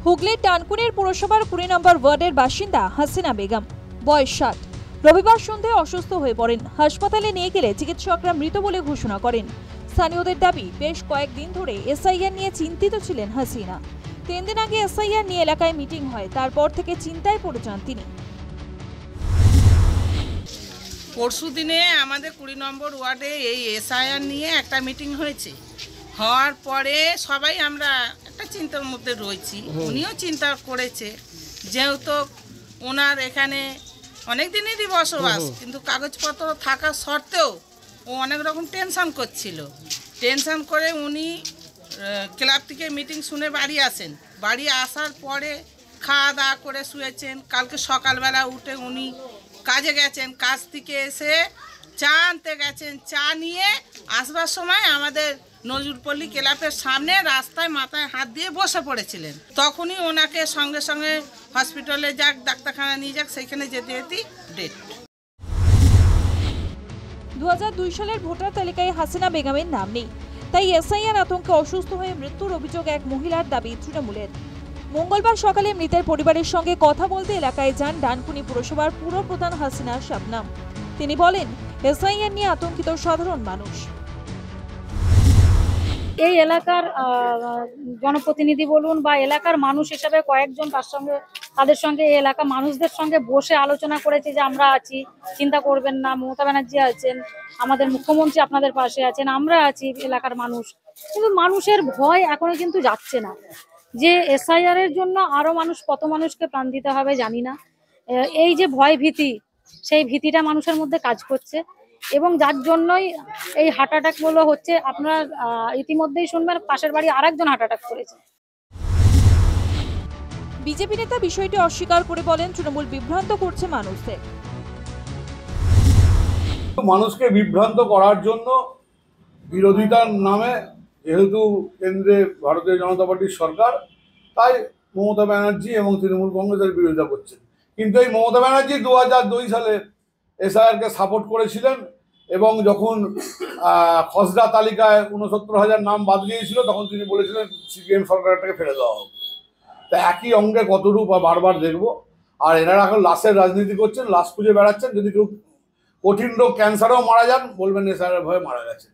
হুগলির ডানকুনির পুরসভার 20 নম্বর ওয়ার্ডের বাসিন্দা হাসিনা বেগম, বয়স 60। রবিবার সন্ধ্যায় অসুস্থ হয়ে পড়েন। হাসপাতালে নিয়ে গেলে চিকিৎসকরা মৃত বলে ঘোষণা করেন। স্থানীয়দের দাবি, বেশ কয়েকদিন ধরে এসআইআর নিয়ে চিন্তিত ছিলেন হাসিনা। 3 দিন আগে এসআইআর নিয়ে এলাকায় মিটিং হয়, তারপর থেকে চিন্তায় পড়ে যান তিনি। পরশু দিনে আমাদের 20 নম্বর ওয়ার্ডে এই এসআইআর নিয়ে একটা মিটিং হয়েছে। হওয়ার পরে সবাই আমরা একটা চিন্তার মধ্যে রয়েছি। উনিও চিন্তা করেছে, যেহেতু ওনার এখানে অনেক দিনেরই বসবাস, কিন্তু কাগজপত্র থাকা সত্ত্বেও ও অনেক রকম টেনশন করছিল। টেনশন করে উনি ক্লাব থেকে মিটিং শুনে বাড়ি আসেন। বাড়ি আসার পরে খাওয়া দাওয়া করে শুয়েছেন। কালকে সকালবেলা উঠে উনি কাজে গেছেন, কাজ থেকে এসে চা আনতে গেছেন। চা নিয়ে আসবার সময় আমাদের নজরুলপল্লী ক্লাবের সামনে রাস্তায় মাথায় হাত দিয়ে বসে পড়েছিলেন। তখনই ওনাকে সঙ্গে সঙ্গে হসপিটালে যাক, ডাক্তারখানা নিয়ে যাক, সেইখানে যেতে যেতেই ডেট। 2002 সালের ভোটার তালিকায় হাসিনা বেগমের নাম নেই, তাই এসআইআর আতঙ্কে অসুস্থ হয়ে মৃত্যুর অভিযোগ এক মহিলার দাবি তৃণমূলের। মঙ্গলবার সকালে মৃতের পরিবারের সঙ্গে কথা বলতে এলাকায় যান ডানকুনি পুরসভার পুরপ্রধান হাসিনা শাবনাম। তিনি বলেন, এসআইআর নিয়ে আতঙ্কিত সাধারণ মানুষ। এই এলাকার জনপ্রতিনিধি বলুন বা এলাকার মানুষ হিসাবে কয়েকজন তাদের সঙ্গে এই এলাকা মানুষদের সঙ্গে বসে আলোচনা করেছে যে আমরা আছি, চিন্তা করবেন না, মমতা ব্যানার্জি আছেন, আমাদের মুখ্যমন্ত্রী আপনাদের পাশে আছেন, আমরা আছি এলাকার মানুষ। কিন্তু মানুষের ভয় এখনো কিন্তু যাচ্ছে না যে এসআইআর এর জন্য আরো কত মানুষকে প্রাণ দিতে হবে জানি না। এই যে ভয় ভীতি, সেই ভীতিটা মানুষের মধ্যে কাজ করছে এবং যার জন্যই এই হার্ট অ্যাটাক গুলো হচ্ছে। আপনারা ইতিমধ্যেই শুনবেন পাশের বাড়ি আরেকজন হার্ট অ্যাটাক করেছে। বিজেপি নেতা বিষয়টি অস্বীকার করে বলেন, তৃণমূল বিভ্রান্ত করছে মানুষদের। মানুষকে বিভ্রান্ত করার জন্য বিরোধিতার নামে, যেহেতু কেন্দ্রে ভারতীয় জনতা পার্টির সরকার, তাই মমতা ব্যানার্জি এবং তৃণমূল কংগ্রেসের বিরোধিতা করছেন। কিন্তু এই মমতা ব্যানার্জি 2002 সালে এসআইআরকে সাপোর্ট করেছিলেন এবং যখন খসড়া তালিকায় 69,000 নাম বাদ দিয়েছিল, তখন তিনি বলেছিলেন সিপিএম সরকারটাকে ফেলে দেওয়া হোক। তা একই অঙ্গে কতরূপ বারবার দেখবো। আর এনারা এখন লাশের রাজনীতি করছেন, লাশ খুঁজে বেড়াচ্ছেন। যদি কেউ কঠিন রোগ ক্যান্সারেও মারা যান, বলবেন এসআইআর ভয়ে মারা গেছে।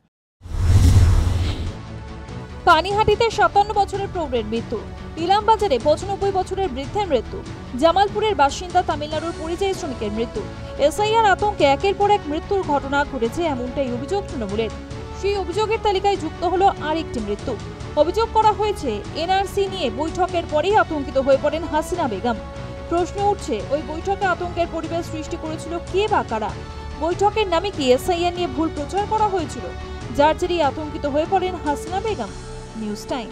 পানিহাটিতে 57 বছরের প্রৌঢ়ের মৃত্যু, ইলামবাজারে 95 বছরের বৃদ্ধের মৃত্যু, জামালপুরের বাসিন্দা তামিলনাড়ুর পরিযায়ী শ্রমিকের মৃত্যু। এসআইআর আতঙ্কে একের পর এক মৃত্যুর ঘটনা ঘটেছে, এমনটাই অভিযোগ তৃণমূলের। সেই অভিযোগের তালিকায় যুক্ত হলো আরেকটি মৃত্যু। অভিযোগ করা হয়েছে, এনআরসি নিয়ে বৈঠকের পরেই আতঙ্কিত হয়ে পড়েন হাসিনা বেগম। প্রশ্ন উঠছে, ওই বৈঠকে আতঙ্কের পরিবেশ সৃষ্টি করেছিল কে বা কারা? বৈঠকের নামে কি এসআইআর নিয়ে ভুল প্রচার করা হয়েছিল, যার জেরেই আতঙ্কিত হয়ে পড়েন হাসিনা বেগম? News time.